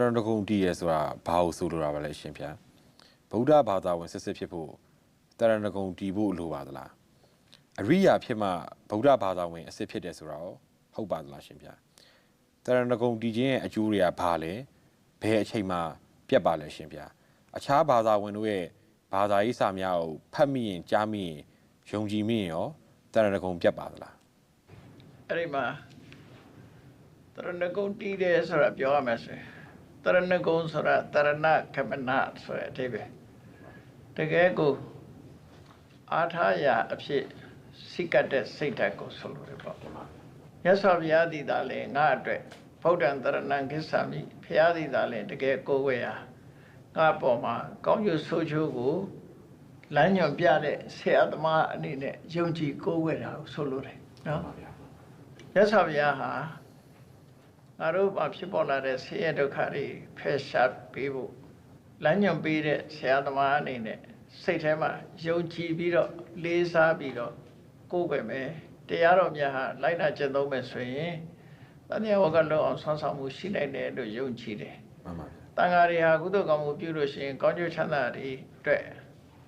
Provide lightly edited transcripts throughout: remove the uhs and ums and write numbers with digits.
တရဏဂုံတီးရဲဆိုတာဘာလို့ဆိုလိုတာပါလဲရှင်ဗျာဗုဒ္ဓဘာသာဝင်စစ်စစ်ဖြစ်ဖို့တရဏဂုံတီးဖို့လိုပါသလားအရိယာဖြစ်မှဗုဒ္ဓဘာသာဝင်အစစ်ဖြစ်တယ်ဆိုတာရောဟုတ်ပါသလားရှင်ဗျာတရဏဂုံတီးခြင်းရဲ့အကျိုးတွေကဘာလဲဘယ်အချိန်မှပြတ်ပါလဲရှင်ဗျာအခြားဘာသာဝင်တို့ရဲ့ဘာသာရေးစာများကိုဖတ်မိရင်ကြားမိရင်ယုံကြည်မိရင်ရောတရဏဂုံပြတ်ပါသလားအဲ့ဒီမှာတရဏဂုံတီးတယ်ဆိုတာပြောရမယ်ဆိုရင်တရဏဂုံဆိုတာတရဏကမနဆိုတဲ့အဓိပ္ပာယ်တကယ်ကိုအာထာယအဖြစ်စိတ်ကတဲ့စိတ်ဓာတ်ကိုဆိုလိုတယ်ပေါ့မြတ်စွာဘုရားသည်သာလေငါအတွက်ဗုဒ္ဓံတရဏံကိစ္ဆာမိဘုရားသည်သာလေတကယ်ကိုယ်ဝဲရာငါပေါ်မှာကောင်းကျိုးဆိုးချိုးကိုလမ်းညွှန်ပြတဲ့ဆရာသမားအနေနဲ့ယုံကြည်ကိုယ်ဝဲတာကိုဆိုလိုတယ်နော်မြတ်စွာဘုရားဟာငါတို့မှာဖြစ်ပေါ်လာတဲ့ဆင်းရဲဒုက္ခတွေဖယ်ရှားပေးဖို့လမ်းညွှန်ပေးတဲ့ဆရာသမားအနေနဲ့စိတ်ထဲမှာယုံကြည်ပြီးတော့လေးစားပြီးတော့ကိုယ်ပဲမယ်တရားတော်များဟာလိုက်နာကျင့်သုံးမယ်ဆိုရင်တဏှာဝကလုံးအောင်ဆွမ်းဆောင်မှုရှိနိုင်တယ်လို့ယုံကြည်တယ်မှန်ပါဗျာတန်ဃာတွေဟာကုသိုလ်ကောင်းမှုပြုလို့ရှိရင်ကောင်းကျိုးချမ်းသာတွေအတွက်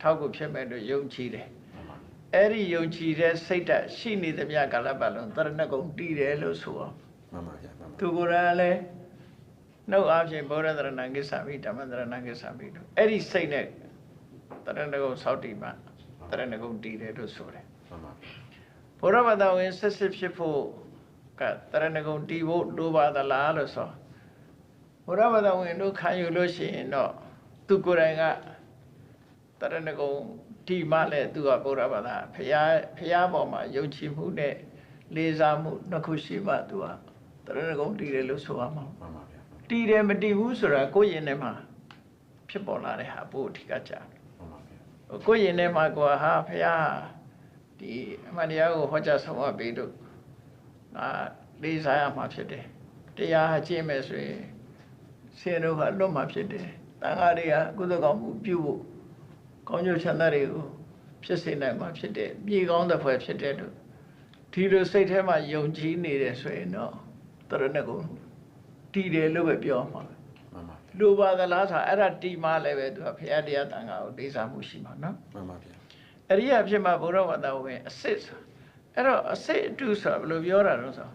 ထောက်ကူဖြစ်မယ်လို့ယုံကြည်တယ်အဲ့ဒီယုံကြည်တဲ့စိတ်ဓာတ်ရှိနေသမျှကာလပတ်လုံးတရဏဂုံတည်တယ်လို့ဆိုအောင်မှန်ပါဗျာမှန်ပါသူကိုယ်တိုင်လည်းနှုတ်အားဖြင့်ဘောရတရဏကိစ္ဆာမိဓမ္မတရဏကိစ္ဆာမိတို့အဲ့ဒီစိတ်နဲ့တရဏဂုံဆောက်တည်မှတရဏဂုံတည်တယ်လို့ဆိုတယ်မှန်ပါဘုရားဘာသာဝင်ဆက်စစ်ဖြစ်ဖို့ကတရဏဂုံတည်ဖို့လိုပါသလားလို့ဆိုဘုရားဘာသာဝင်တို့ခံယူလို့ရှိရင်တော့သူကိုယ်တိုင်ကတရဏဂုံတည်မှလည်းသူကဘုရားဘာသာဖရာပေါ်မှာယုံကြည်မှုနဲ့လေးစားမှုနှစ်ခုရှိမှသူကတရဏဂုံတည်တယ်လို့ဆိုရမှာမှန်ပါဗျာတည်တယ်မတည်ဘူးဆိုတာကိုယ့်ရင်ထဲမှာဖြစ်ပေါ်လာတဲ့ဟာပို့အဓိကကြမှန်ပါဗျာကိုယ့်ရင်ထဲမှာကိုယ်ဟာဖရာဒီအမှန်တရားကိုဟောကြားဆောင်ပေးလို့လေးစားရမှာဖြစ်တယ်တရားကျင့်မယ်ဆိုရင်ဆင်းရဲကလွတ်မှာဖြစ်တယ်တန်ခါးတွေကကုသိုလ်ကောင်းမှုပြုဖို့ကောင်းကျိုးချမ်းသာတွေကိုဖြစ်စေနိုင်မှာဖြစ်တယ်မြေကောင်းတဲ့ဖွဲ့ဖြစ်တယ်လို့ဒီလိုစိတ်ထဲမှာယုံကြည်နေတယ်ဆိုရင်တော့တရဏဂုံတည်တယ်လို့ပဲပြောမှာမှန်ပါလိုပါသလားဆိုအဲ့ဒါတည်မှလည်းပဲသူကဘုရားတရားတန်ခါးကိုလေးစားမှုရှိမှာနော်မှန်ပါဗျာအရိယာဖြစ်မှာဘုရားဝတ္တဝင်အစစ်ဆိုအဲ့တော့အစစ်အတုဆိုတာဘယ်လိုပြောတာလဲဆို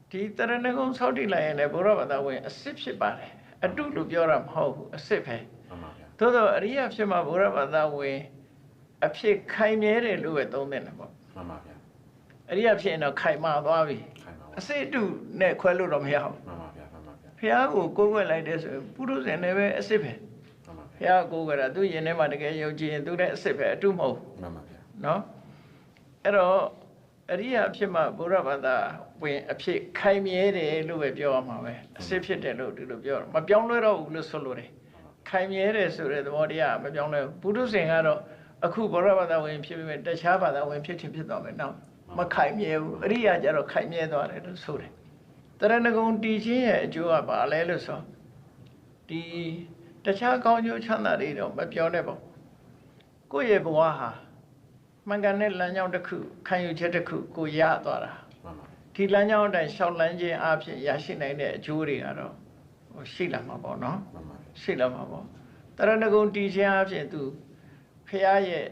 ဒီတရဏဂုံဆောက်တည်လိုက်ရင်လည်းဘုရားဝတ္တဝင်အစစ်ဖြစ်ပါတယ်အတုလို့ပြောတာမဟုတ်ဘူးအစစ်ပဲမှန်ပါဗျာသို့တော့အရိယာဖြစ်မှာဘုရားဝတ္တဝင်အဖြစ်ခိုင်မြဲတယ်လို့ပဲသုံးသင့်တယ်ပေါ့မှန်ပါဗျာအရိယာဖြစ်ရင်တော့ခိုင်မာသွားပြီအစစ်အတုနဲ့ခွဲလို့တော့မရဘူးမှန်ပါဗျာမှန်ပါဗျာဘုရားကိုကိုးကွယ်လိုက်တဲ့ဆိုရင်ပုရုဇဉ်လည်းပဲအစစ်ပဲမှန်ပါဘုရားကိုးကွယ်တာသူယင်ထဲမှာတကယ်ယုံကြည်ရင်သူလည်းအစစ်ပဲအတုမဟုတ်မှန်ပါဗျာနော်အဲ့တော့အရိယာဖြစ်မှဘုရားဘာသာဝင်အဖြစ်ခိုင်မြဲတယ်လို့ပဲပြောရမှာပဲအစစ်ဖြစ်တယ်လို့ဒီလိုပြောမပြောင်းလဲတော့ဘူးလို့ဆိုလို့တယ်ခိုင်မြဲတယ်ဆိုတဲ့သဘောတရားမပြောင်းလဲဘူးပုရုဇဉ်ကတော့အခုဘုရားဘာသာဝင်ဖြစ်ပြီးတခြားဘာသာဝင်ဖြစ်သွားမယ်နော်မခိုင်မြဲဘူးအရိယာကျတော့ခိုင်မြဲသွားတယ်လို့ဆိုတယ်တရဏဂုံတည်ခြင်းရဲ့အကျိုးကဘာလဲလို့ဆိုဒီတခြားကောင်းကျိုးချမ်းသာတွေတော့မပြောနဲ့ပေါ့ကိုယ့်ရဲ့ဘဝဟာမှန်ကန်တဲ့လမ်းကြောင်းတစ်ခုခံယူချက်တစ်ခုကိုရသွားတာမှန်ပါဒီလမ်းကြောင်းအတိုင်းရှောက်လန်းခြင်းအဖြစ်ရရှိနိုင်တဲ့အကျိုးတွေကတော့ရှိလာမှာပေါ့နော်မှန်ပါရှိလာမှာပေါ့တရဏဂုံတည်ခြင်းအဖြစ်သူဖရာရဲ့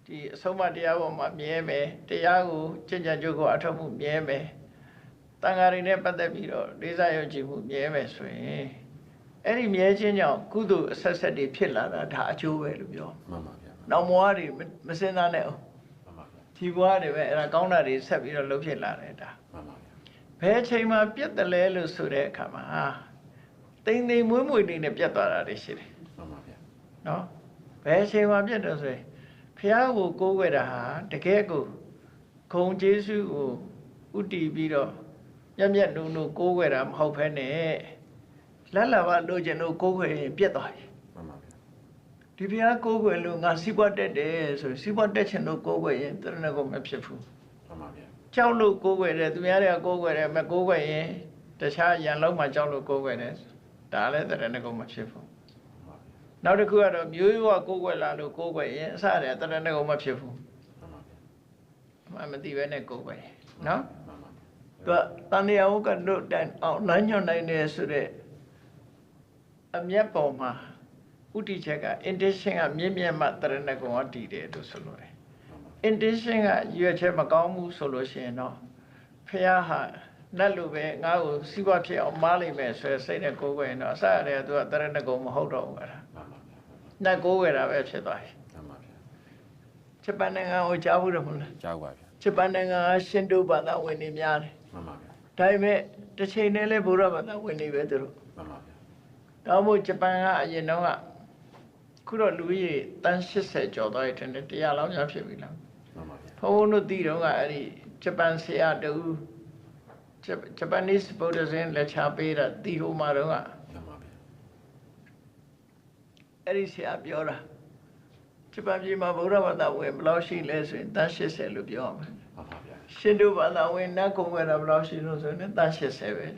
ဒီအဆုံးအမတရားပေါ်မှာမြဲမယ်တရားကိုကျင့်ကြံကြိုးကိုအထောက်မှုမြဲမယ်တန်ဃာတွေနဲ့ပတ်သက်ပြီးတော့လေးစားယုံကြည်မှုမြဲမယ်ဆိုရင်အဲ့ဒီမြဲခြင်းကြောင့်ကုသိုလ်အဆက်ဆက်တွေဖြစ်လာတာဒါအကျိုးပဲလို့ပြောမှန်ပါဗျာနောက်ဘဝတွေမစင်စားနဲ့အောင်မှန်ပါဗျာဒီဘဝတွေပဲအဲ့ဒါကောင်းတာတွေဆက်ပြီးတော့လုပ်ဖြစ်လာတယ်ဒါမှန်ပါဗျာဘယ်ချိန်မှာပြတ်တယ်လဲလို့ဆိုတဲ့အခါမှာတိမ်တိမ်မွေးမွေတွေနဲ့ပြတ်သွားတာတွေရှိတယ်မှန်ပါဗျာနော်ဘယ်ချိန်မှာပြတ်တယ်ဆိုရင်ဖះကိုကိုးကွယ်တာဟာတကယ်ကိုဂုံကျေးဇူးကိုဥတည်ပြီးတော့မျက်နုံကိုးကွယ်တာမဟုတ်ဘဲနဲ့လက်လာပါလို့ကျင်လို့ကိုးကွယ်ရင်ပြတ်သွားပြီမှန်ပါဗျာဒီဖះကိုးကွယ်လို့ငါစီးပွားတက်တယ်ဆိုစီးပွားတက်ချင်လို့ကိုးကွယ်ရင်တရဏဂုံမဖြစ်ဘူးမှန်ပါဗျာကြောက်လို့ကိုးကွယ်တယ်သူများတွေကကိုးကွယ်တယ်မကိုးကွယ်ရင်တခြားရန်လုံးမှကြောက်လို့ကိုးကွယ်တယ်ဒါလည်းတရဏဂုံမဖြစ်ဘူးနောက်တစ်ခုကတော့မျိုးရိုးကကိုးကွယ်လာလို့ကိုးကွယ်ရင်အစတည်းတရဏဂုံမဖြစ်ဘူးမသိပဲနဲ့ကိုယ်ပဲနော်သူတန်တရားဝကတို့တန်အောင်လမ်းညွှန်နိုင်တယ်ဆိုတဲ့ အမျက်ပေါ်မှာဥတီချက်က intention ကမြင့်မြတ်မှတရဏဂုံကတည်တယ်လို့ဆိုလို့တယ် intention ကရွေချက်မကောင်းဘူးဆိုလို့ရှိရင်တော့ဖះဟာနတ်လိုပဲငါ့ကိုစီးပွားဖြစ်အောင်မားလိုက်မယ်ဆိုရယ်စိတ်နဲ့ကိုယ်ွယ်ရင်တော့အစရတဲ့သူကတရဏဂုံမဟုတ်တော့ဘူးကွာနတ်ကိုယ်ွယ်တာပဲဖြစ်သွားပြီဂျပန်နိုင်ငံကိုကြားဘူးတယ်မဟုတ်လားကြားပါဗျာဂျပန်နိုင်ငံကရှင်တိုဘာသာဝင်နေများတယ်မှန်ပါဗျာဒါပေမဲ့တစ်ချိန်တည်းလဲဗုဒ္ဓဘာသာဝင်နေပဲသူတို့မှန်ပါဗျာဒါမို့ဂျပန်ကအရင်တော့ကခုတော့လူကြီးတန်း80ကျော်သွားတယ်တဲ့100လောက်များဖြစ်ပြီလားမှန်ပါဗျာဘုန်းတို့တည်တော့ကအဲ့ဒီဂျပန်ဆရာတူJapanese Buddhism လက်ချပေးတာတီဟိုမှာတော့မှန်ပါဗျာအဲ့ဒီဆရာပြောတာဂျပန်ပြည်မှာဗုဒ္ဓဘာသာဝင်ဘယ်လောက်ရှိလဲဆိုရင်တန်း80လို့ပြောမှာမှန်ပါဗျာရှင်တို့ဘာသာဝင်နတ်ကိုယ်ွယ်တာဘယ်လောက်ရှိလို့ဆိုရင်တန်း80ပဲ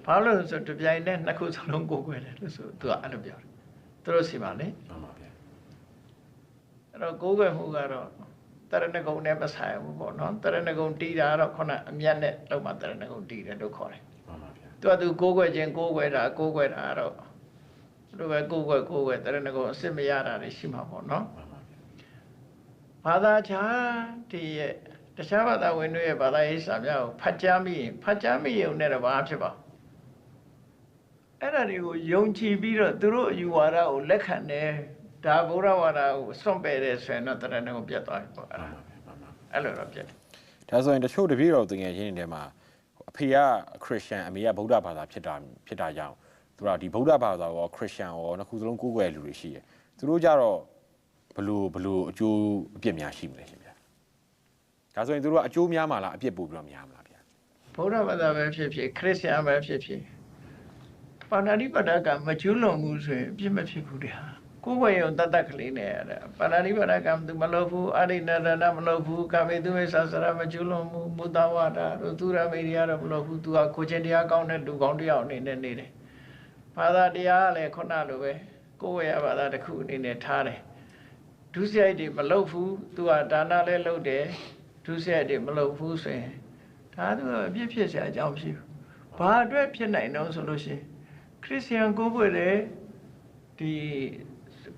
ဘာလို့ဆိုတပြိုင်တည်းနှစ်ခုစလုံးကိုယ်ွယ်တယ်လို့ဆိုသူကအဲ့လိုပြောတယ်သူတို့စီမှာလေမှန်ပါဗျာအဲ့တော့ကိုယ်ွယ်မှုကတော့တရဏဂုံနဲ့မဆိုင်ဘူးပေါ့နော်တရဏဂုံတီးတာတော့ခုနအမျက်နဲ့လောက်မှတရဏဂုံတီးတယ်လို့ခေါ်တယ်မှန်ပါဗျာသူကသူကိုယ်ွယ်ခြင်းကိုယ်ွယ်တာကိုယ်ွယ်တာတော့သူပဲကိုယ်ွယ်တရဏဂုံအစစ်မရတာတွေရှိမှာပေါ့နော်မှန်ပါဗျာဘာသာခြားတည်းရဲ့တခြားဘာသာဝင်တွေရဲ့ဘာသာရေးစာများကိုဖတ်ကြားမိရုံနဲ့တော့ဘာဖြစ်ပါအဲ့ဒါတွေကိုယုံကြည်ပြီးတော့သူတို့အယူဝါဒကိုလက်ခံတယ်ဒါဗုဒ္ဓဝါဒကိုစွန့်ပယ်တယ်ဆိုရင်တော့တရဏဂုံပြတ်သွားပြီပေါ့အဲ့လိုတော့ပြတ်တယ်ဒါဆိုရင်တချို့တပည့်တော်တကယ်ချင်းတွေမှာအဖေကခရစ်ယာန်အမေကဗုဒ္ဓဘာသာဖြစ်တာကြောင့်သူကဒီဗုဒ္ဓဘာသာရောခရစ်ယာန်ရောနှစ်ခုစလုံးကိုးကွယ်လူတွေရှိတယ်သူတို့ကြတော့ဘလို့အကျိုးအပြစ်များရှိမလဲရှင်ဗျာဒါဆိုရင်သူတို့ကအကျိုးများမှာလားအပြစ်ပို့ပြီးတော့များမလားဗျာဗုဒ္ဓဘာသာပဲဖြစ်ဖြစ်ခရစ်ယာန်ပဲဖြစ်ဖြစ်ပါဏာတိပါဒကမကျွလွန်ဘူးဆိုရင်အပြစ်မဖြစ်ဘူးတဲ့ဟာကိုယ်ဝေယုံတတ်တတ်ကလေးနဲ့ရတယ်ပါဏာတိပါဒကမသူမလုပ်ဘူးအရိဏဒနာမလုပ်ဘူးကာမေသူမေသဆရာမကျွလွန်ဘူးမုဒဝါဒတို့သူရမေရိယတော့မလုပ်ဘူးသူကကိုချင်းတရားကောင်းတဲ့လူကောင်းတရားအနေနဲ့နေတယ်ဘာသာတရားကလည်းခုနလိုပဲကိုယ်ဝေယဘာသာတစ်ခုအနေနဲ့ထားတယ်ဒုစရိုက်တွေမလုပ်ဘူးသူကဒါနလည်းလုပ်တယ်ဒုစရိုက်တွေမလုပ်ဘူးဆိုရင်ဒါသူကအပြစ်ဖြစ်စရာအကြောင်းမရှိဘူးဘာအတွက်ဖြစ်နိုင်တော့ဆိုလို့ရှိရင်ခရစ်ယာန်ကိုယ်ွယ်တဲ့ဒီ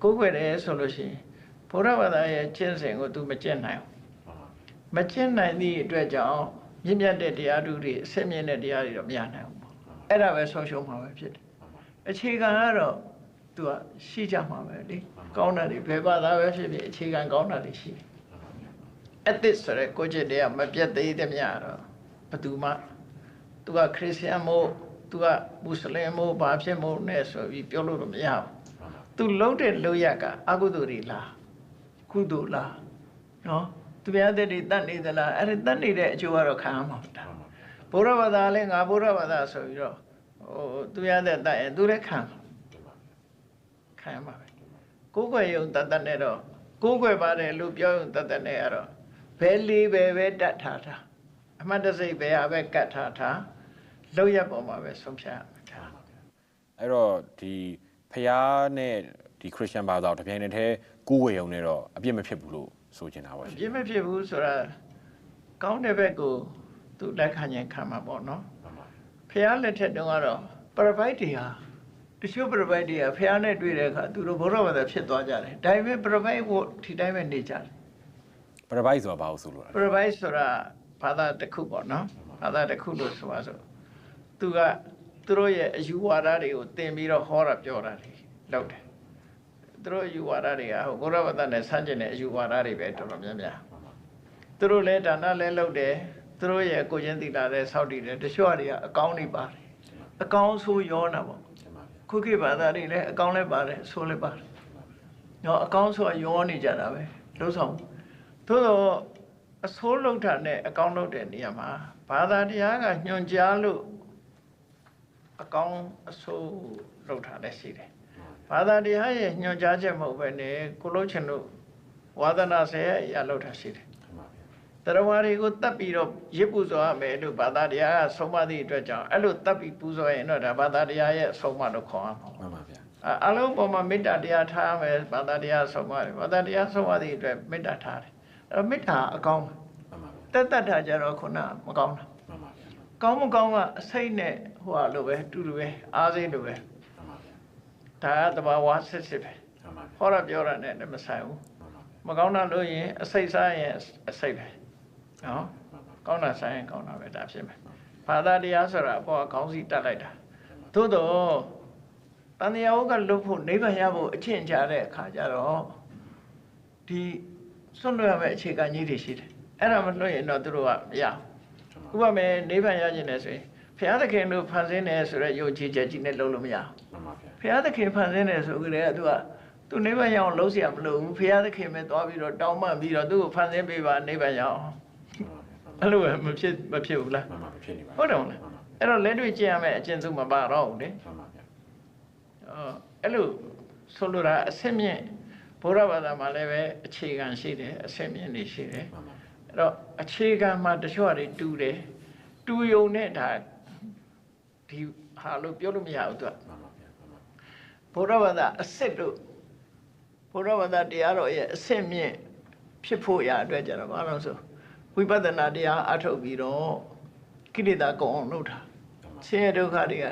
ကိုယ်ွယ်တယ်ဆိုလို့ရှိရင်ဘုရားဘာသာရဲ့ကျင့်စဉ်ကိုသူမကျင့်နိုင်ဘူးမကျင့်နိုင်သည့်အတွက်ကြောင့်မြင့်မြတ်တဲ့တရားဓုတွေအစစ်မြင့်တဲ့တရားတွေတော့မရနိုင်ဘူးအဲ့ဒါပဲဆုံးရှုံးမှာပဲဖြစ်တယ်အခြေခံကတော့သူကရှိကြမှာပဲလေကောင်းတာတွေဘယ်ဘာသာပဲဖြစ်ဖြစ်အခြေခံကောင်းတာတွေရှိတယ်ethics ဆိုတဲ့ကိုယ်ကျင့်တရားမပြတ်သေးတဲ့မြတ်တော့ဘယ်သူမှသူကခရစ်ယာန်မို့သူကမွတ်စလင်မို့ဘာဖြစ်မို့နဲ့ဆိုပြီးပြောလို့တော့မရဘူးသူလုံးတဲ့လုံးရကအကုသိုလ်တွေလားကုသိုလ်လားနော်သူများတဲ့တွေတတ်နေသလားအဲ့ဒါတတ်နေတဲ့အကျိုးကတော့ခံရမှာမတာဘုရားဘာသာလည်းငါဘုရားဘာသာဆိုပြီးတော့သူများတဲ့တတ်ရင်သူလည်းခံရမှာပဲကိုယ်ွယ်ယုံတတ်နဲ့တော့ကိုယ်ွယ်ပါတယ်လို့ပြောယုံတတ်နဲ့ကတော့ဘယ်လေးပဲတတ်ထားတာအမှတ်တစိတ်ပဲအပဲကတ်ထားတာလောက်ရပေါ်မှာပဲဆုံးဖြတ်ရမှာအဲ့တော့ဒီဖျားနဲ့ဒီခရစ်ယာန်ဘာသာတပြိုင်တည်းကိုးဝေယုံနဲ့တော့အပြစ်မဖြစ်ဘူးလို့ဆိုချင်တာပါရှင်အပြစ်မဖြစ်ဘူးဆိုတာကောင်းတဲ့ဘက်ကိုသူလက်ခံရင်ခံမှာပေါ့နော်ဖျားလက်ထက်တုန်းကတော့ပရပိုက်တွေဟာတချို့ပရပိုက်တွေကဖျားနဲ့တွေ့တဲ့အခါသူတို့ဘုရားဘာသာဖြစ်သွားကြတယ်ဒါပေမဲ့ပရပိုက်ကိုဒီတိုင်းပဲနေကြတယ်ပရပိုက်ဆိုတာဘာလို့ဆိုလို့လဲပရပိုက်ဆိုတာဘာသာတစ်ခုပေါ့နော်ဘာသာတစ်ခုလို့ဆိုပါစို့သူကသူတို့ရဲ့အယူဝါဒတွေကိုသင်ပြီးတော့ဟောတာပြောတာတွေလုပ်တယ်သူတို့အယူဝါဒတွေကဟိုဘုရားဘာသာနဲ့ဆန့်ကျင်တဲ့အယူဝါဒတွေပဲတော်တော်များများသူတို့လည်းဒါနလည်းလုပ်တယ်သူတို့ရဲ့ကိုချင်းသီလလည်းစောင့်တည်တယ်တချို့တွေကအကောင်းတွေပါတယ်အကောင်းဆိုးရောတာပေါ့ခုခေတ်ဘာသာတွေလည်းအကောင်းလည်းပါတယ်ဆိုးလည်းပါတယ်နော်အကောင်းဆိုးရောနေကြတာပဲလုံးဆောင်သို့တော့အဆိုးလုပ်တာနဲ့အကောင်းလုပ်တဲ့နေရာမှာဘာသာတရားကညွှန်ကြားလို့အကောင်းအဆိုးလုပ်တာလည်းရှိတယ်ဘာသာတရားရဲ့ညွှန်ကြားချက်မဟုတ်ပဲနဲ့ကိုလို့ချင်လို့ဝါဒနာဆဲရလုပ်တာရှိတယ်တရားဝါတွေကိုတတ်ပြီးတော့ရစ်ပူဇော်ရမယ်လို့ဘာသာတရားကဆုံးမသည့်အတွက်ကြောင့်အဲ့လိုတတ်ပြီးပူဇော်ရင်တော့ဒါဘာသာတရားရဲ့ဆုံးမလို့ခေါ်ရမှာမှန်ပါဗျာအလုံးပေါ်မှာမေတ္တာတရားထားရမယ်ဘာသာတရားဆုံးမတယ်ဘာသာတရားဆုံးမသည့်အတွက်မေတ္တာထားတယ်အဲ့တော့မေတ္တာအကောင်းမှန်ပါဗျာတတ်တာကြတော့ခုနမကောင်းတာမှန်ပါဗျာကောင်းမကောင်းကအစိတ်နဲ့ဟိုလိုပဲတူတူပဲအားစိတ်လိုပဲမှန်ပါဗျာ ဒါကတဘာဝစစ်ပဲဟောရပြောရတဲ့လည်းမဆိုင်ဘူးမကောင်းတာလို့ရင်အစိတ်စားရင်အစိတ်ပဲနော်ကောင်းတာဆိုင်ရင်ကောင်းတာပဲဒါဖြစ်မယ်ဘာသာတရားဆိုတာအပေါ်ခေါင်းစည်းတက်လိုက်တာသို့တော့တန်တရားကလွတ်ဖို့နိဗ္ဗာန်ရဖို့အချင်းချတဲ့အခါကျတော့ဒီစွန့်လွတ်ရမယ့်အခြေခံကြီးတွေရှိတယ်အဲ့ဒါမလွတ်ရင်တော့သူတို့ကမရဘူးဥပမာနိဗ္ဗာန်ရခြင်းနဲ့ဆိုရင်ဘုရားသခင်တို့ဖန်ဆင်းတယ်ဆိုတော့ယုံကြည်ချက်ကြီးနဲ့လုံးလို့မရဘူးဘုရားသခင်ဖန်ဆင်းတယ်ဆိုကြတဲ့ကသူနိဗ္ဗာန်ရအောင်လုံးเสียမလို့ဘူးဘုရားသခင်ပဲသွားပြီးတော့တောင်းပန်ပြီးတော့သူ့ကိုဖန်ဆင်းပေးပါနိဗ္ဗာန်ရအောင်အဲ့လိုမဖြစ်ဘူးလားဟုတ်တယ်မလားအဲ့တော့လက်တွေ့ကျင့်ရမယ့်အကျင့်စုမပါတော့ဘူးလေအဲ့လိုဆိုလိုတာအစစ်မြင့်ဘုရားဘာသာမှာလည်းပဲအခြေခံရှိတယ်အစစ်မြင့်နေရှိတယ်အဲ့တော့အခြေခံမှာတချို့တွေတူတယ်တူယုံနဲ့ဒါဒီဟာလို့ပြောလို့မရဘူးသူကဘုရားဘာသာအစစ်လို့ဘုရားဘာသာတရားတော်ရဲ့အစစ်မြင့်ဖြစ်ဖို့ရအတွက်ကြတော့ဘာလို့ဆိုဝိပဿနာတရားအထုတ်ပြီးတော့ကိလေသာကုန်အောင်လုပ်တာဆင်းရဲဒုက္ခတွေက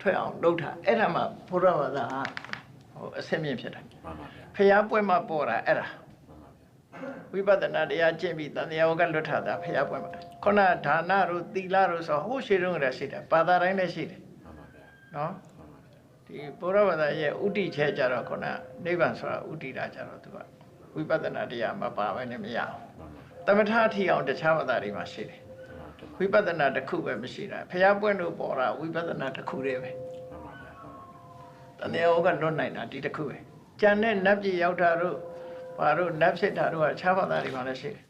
ထွက်အောင်လုပ်တာအဲ့ဒါမှဘုရားဘာသာအစစ်မြင့်ဖြစ်တာဖျားပွဲမှာပေါ်တာအဲ့ဒါဝိပဿနာတရားကျင့်ပြီးတန်တရားကလွတ်ထတာဖျားပွဲမှာခုနဒါနတို့သီလတို့ဆိုဟိုရှေ့တုန်းကလည်းရှိတယ်ဘာသာတိုင်းလည်းရှိတယ်နော်ဒီဘုရားဘာသာရဲ့ဥတီချက်ကြတော့ခုနနိဗ္ဗာန်ဆိုတာဥတီတာကြတော့သူကဝိပဿနာတရားမပါဘဲနဲ့မရအောင်သမထအထီအောင်တခြားဘာသာတွေမှာရှိတယ်ဝိပဿနာတစ်ခုပဲမရှိတာဖျားပွင့်လို့ပေါ်တာဝိပဿနာတစ်ခုတည်းပဲတန်တရားကလွတ်နိုင်တာဒီတစ်ခုပဲကျန်တဲ့နတ်ပြည်ရောက်တာတို့ဘာတို့နတ်ဖြစ်တာတို့ကခြားဘာသာတွေမှာလည်းရှိတယ်